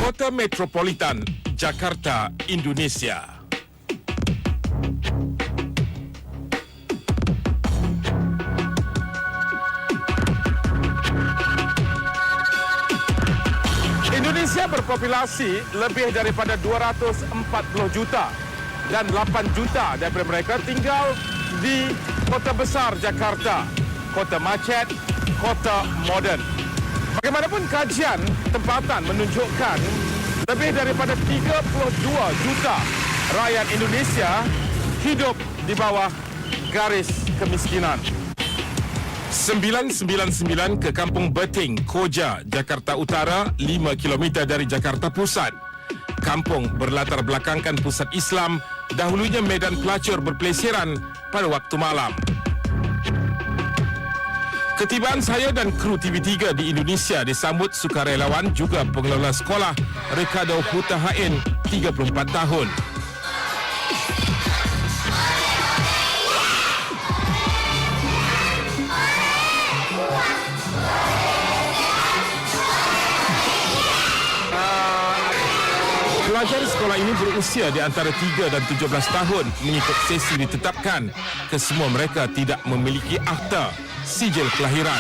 Kota Metropolitan Jakarta, Indonesia. Indonesia berpopulasi lebih daripada 240 juta dan 8 juta daripada mereka tinggal di kota besar Jakarta, kota macet, kota moden. Bagaimanapun kajian tempatan menunjukkan lebih daripada 32 juta rakyat Indonesia hidup di bawah garis kemiskinan. 999 ke Kampung Beting, Koja, Jakarta Utara, 5 km dari Jakarta Pusat. Kampung berlatar belakangkan pusat Islam, dahulunya medan pelacur berpelesiran pada waktu malam. Ketibaan saya dan kru TV3 di Indonesia disambut sukarelawan juga pengelola sekolah Ricardo Huta Hain, 34 tahun. Pelajar sekolah ini berusia di antara 3 dan 17 tahun mengikut sesi ditetapkan. Kesemua mereka tidak memiliki akta sijil kelahiran.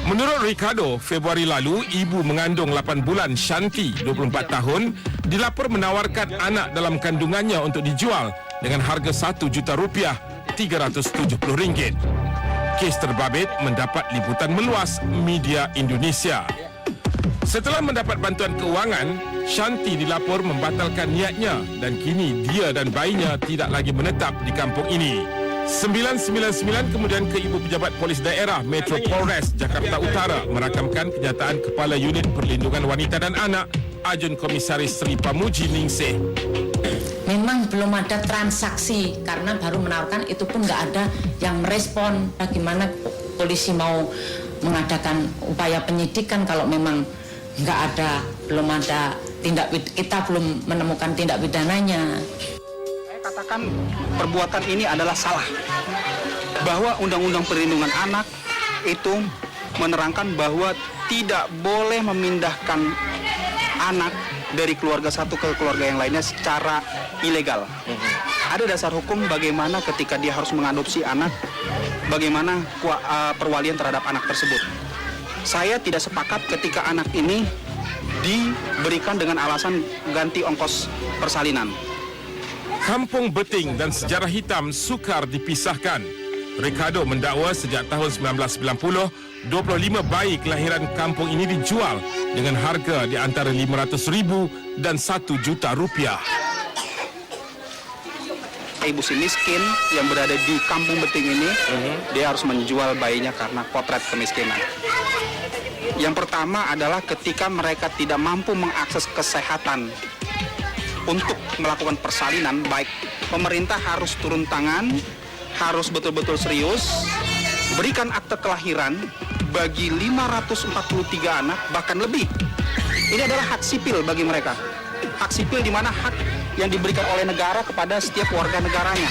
Menurut Ricardo, Februari lalu, ibu mengandung 8 bulan Shanti, 24 tahun, dilapor menawarkan anak dalam kandungannya untuk dijual dengan harga RM1 juta, RM370. Kes terbabit mendapat liputan meluas media Indonesia. Setelah mendapat bantuan keuangan, Shanti dilapor membatalkan niatnya dan kini dia dan bayinya tidak lagi menetap di kampung ini. 999 kemudian ke Ibu Pejabat Polis Daerah Metro Polres Jakarta Utara merakamkan kenyataan Kepala Unit Perlindungan Wanita dan Anak Ajun Komisaris Sri Pamuji Ningsih. Memang belum ada transaksi karena baru menawarkan, itu pun nggak ada yang merespon bagaimana polisi mau mengadakan upaya penyidikan kalau memang nggak ada, belum ada kita belum menemukan tindak pidananya. Saya katakan perbuatan ini adalah salah. Bahwa Undang-Undang Perlindungan Anak itu menerangkan bahwa tidak boleh memindahkan anak dari keluarga satu ke keluarga yang lainnya secara ilegal. Ada dasar hukum bagaimana ketika dia harus mengadopsi anak, bagaimana perwalian terhadap anak tersebut. Saya tidak sepakat ketika anak ini diberikan dengan alasan ganti ongkos persalinan. Kampung Beting dan sejarah hitam sukar dipisahkan. Ricardo mendakwa sejak tahun 1990, 25 bayi kelahiran kampung ini dijual dengan harga di antara RM500,000 dan RM1 juta. Ibu si miskin yang berada di Kampung Beting ini, dia harus menjual bayinya karena potret kemiskinan. Yang pertama adalah ketika mereka tidak mampu mengakses kesehatan untuk melakukan persalinan, baik pemerintah harus turun tangan, harus betul-betul serius, berikan akte kelahiran bagi 543 anak, bahkan lebih. Ini adalah hak sipil bagi mereka. Hak sipil di mana hak yang diberikan oleh negara kepada setiap warga negaranya.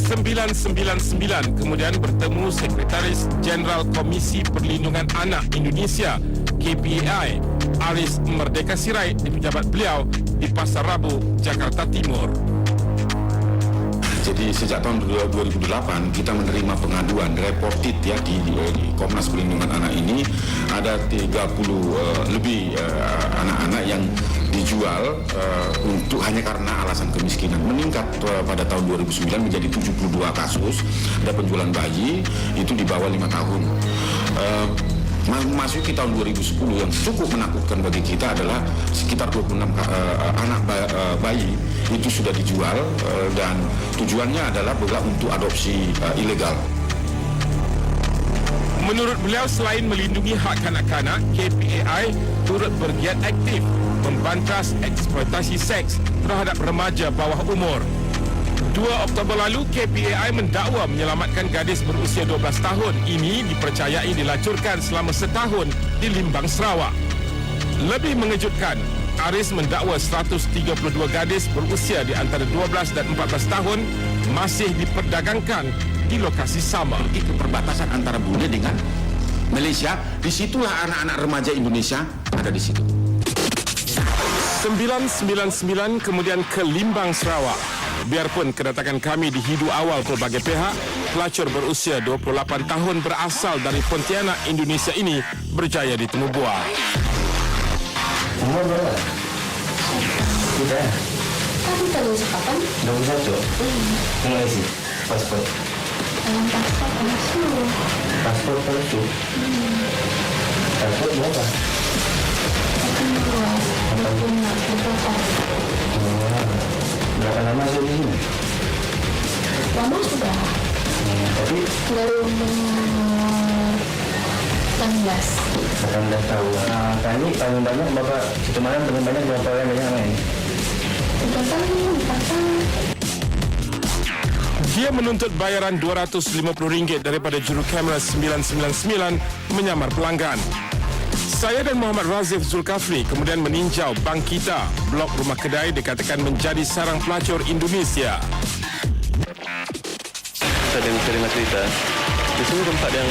999 kemudian bertemu Sekretaris Jenderal Komisi Perlindungan Anak Indonesia KPAI Aris Merdeka Sirait di pejabat beliau di Pasar Rabu, Jakarta Timur. Jadi sejak tahun 2008 kita menerima pengaduan reported ya di Komnas Perlindungan Anak ini ada 30 lebih anak-anak yang dijual untuk hanya karena alasan kemiskinan. Meningkat pada tahun 2009 menjadi 72 kasus ada penjualan bayi itu di bawah 5 tahun. Memasuki tahun 2010 yang cukup menakutkan bagi kita adalah sekitar 26 anak bayi itu sudah dijual dan tujuannya adalah untuk adopsi ilegal. Menurut beliau, selain melindungi hak kanak-kanak, KPAI turut bergiat aktif membantas eksploitasi seks terhadap remaja bawah umur. 2 Oktober lalu, KPAI mendakwa menyelamatkan gadis berusia 12 tahun ini dipercayai dilacurkan selama setahun di Limbang, Sarawak. Lebih mengejutkan, Aris mendakwa 132 gadis berusia di antara 12 dan 14 tahun masih diperdagangkan di lokasi sama. Itu perbatasan antara Brunei dengan Malaysia. Disitulah anak-anak remaja Indonesia ada di situ. 999 kemudian ke Limbang, Sarawak. Biarpun kedatangan kami dihidu awal pelbagai pihak, pelacur berusia 28 tahun berasal dari Pontianak, Indonesia ini berjaya ditemu buah. Umur berapa? Tidak. Tapi terus kapan? 21. Tengah isi paspor. Paspor palsu. Paspor palsu. Paspor berapa? 18. Berapa lama saya di sini? Lama sudah. Tapi Dari umur 18. 18 tahun. Nah, kami paling banyak Bapak itu malam paling banyak berapa orang banyak main? 3 tahun, 4 tahun. Dia menuntut bayaran RM250 daripada juru kamera 999 menyamar pelanggan. Saya dan Muhammad Razif Zulkafli kemudian meninjau Bank Kita, blok rumah kedai dikatakan menjadi sarang pelacur Indonesia. Saya dengar cerita di sini tempat yang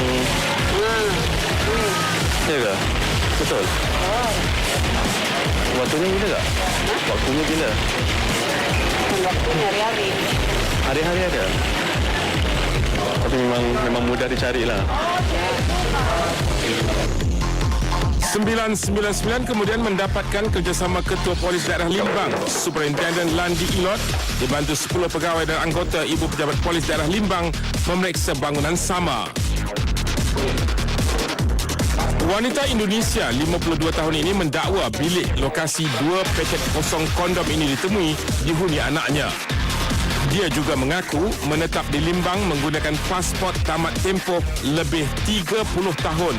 ya ke? Betul? Waktunya bila tak? Waktunya bila? Waktunya hari-hari. Hari-hari ada? Tapi memang mudah dicari lah. 999 kemudian mendapatkan kerjasama Ketua Polis Daerah Limbang, Superintendent Landi Ilot, dibantu 10 pegawai dan anggota Ibu Pejabat Polis Daerah Limbang memeriksa bangunan sama. Wanita Indonesia 52 tahun ini mendakwa bilik lokasi 2 paket kosong kondom ini ditemui dihuni anaknya. Dia juga mengaku menetap di Limbang menggunakan pasport tamat tempoh lebih 30 tahun.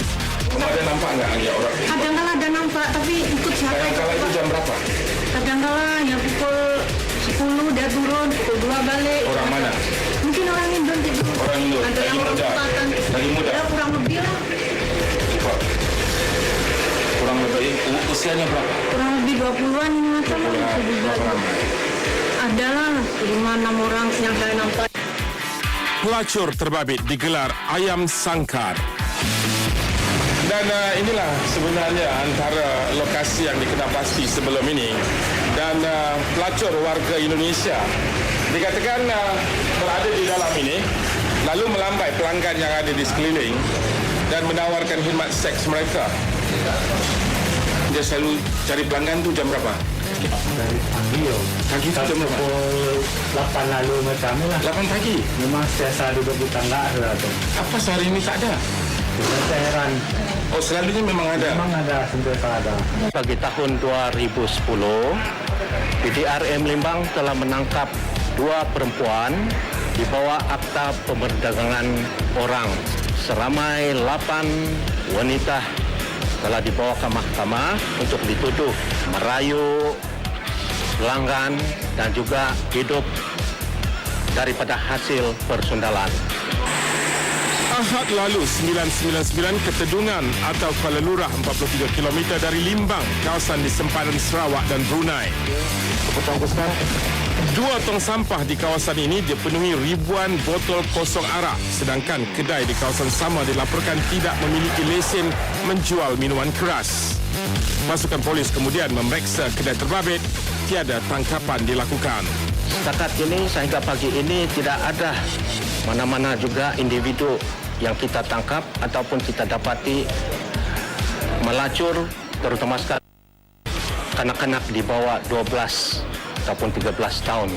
Ada nampak enggak dia orang? Kadang-kala ada nampak, tapi ikut siapa Kadang-kala itu jam berapa? Kadang-kala ya pukul 10 dia turun, pukul 2 balik. Orang mana? Mungkin orang Indo gitu. Orang Indo. Ada Lagi yang muda. perempatan. Lagi muda. Ya kurang lebih lah. Kurang lebih usianya berapa? Kurang lebih 20-an ini macam lah. Ada lah 5-6 orang yang saya nampak. Pelacur terbabit digelar Ayam Sangkar. Dan inilah sebenarnya antara lokasi yang dikenal pasti sebelum ini. Dan pelacur warga Indonesia dikatakan berada di dalam ini, lalu melambai pelanggan yang ada di sekeliling dan menawarkan khidmat seks mereka. Dia selalu cari pelanggan tu jam berapa? Dari pagi yo. Pagi tu jam berapa? Pukul 8 lalu macam ni lah. 8 pagi. Memang setiap duduk di tangga sudah tu. Apa sehari ini tak ada? Saya heran. Oh, selalunya memang ada. Memang ada, sentiasa ada. Bagi tahun 2010, PDRM Limbang telah menangkap 2 perempuan di bawah Akta Perdagangan Orang. Seramai 8 wanita telah dibawa ke mahkamah untuk dituduh merayu pelanggan dan juga hidup daripada hasil persundalan. Ahad lalu 999 Ketedungan atau Kuala Lurah 43 km dari Limbang, kawasan di sempadan Sarawak dan Brunei. Dua tong sampah di kawasan ini dipenuhi ribuan botol kosong arak, sedangkan kedai di kawasan sama dilaporkan tidak memiliki lesen menjual minuman keras. Pasukan polis kemudian memeriksa kedai terbabit, tiada tangkapan dilakukan. Setakat ini sehingga pagi ini tidak ada mana-mana juga individu yang kita tangkap ataupun kita dapati melacur, terutama sekali kanak-kanak di bawah 12 ataupun 13 tahun.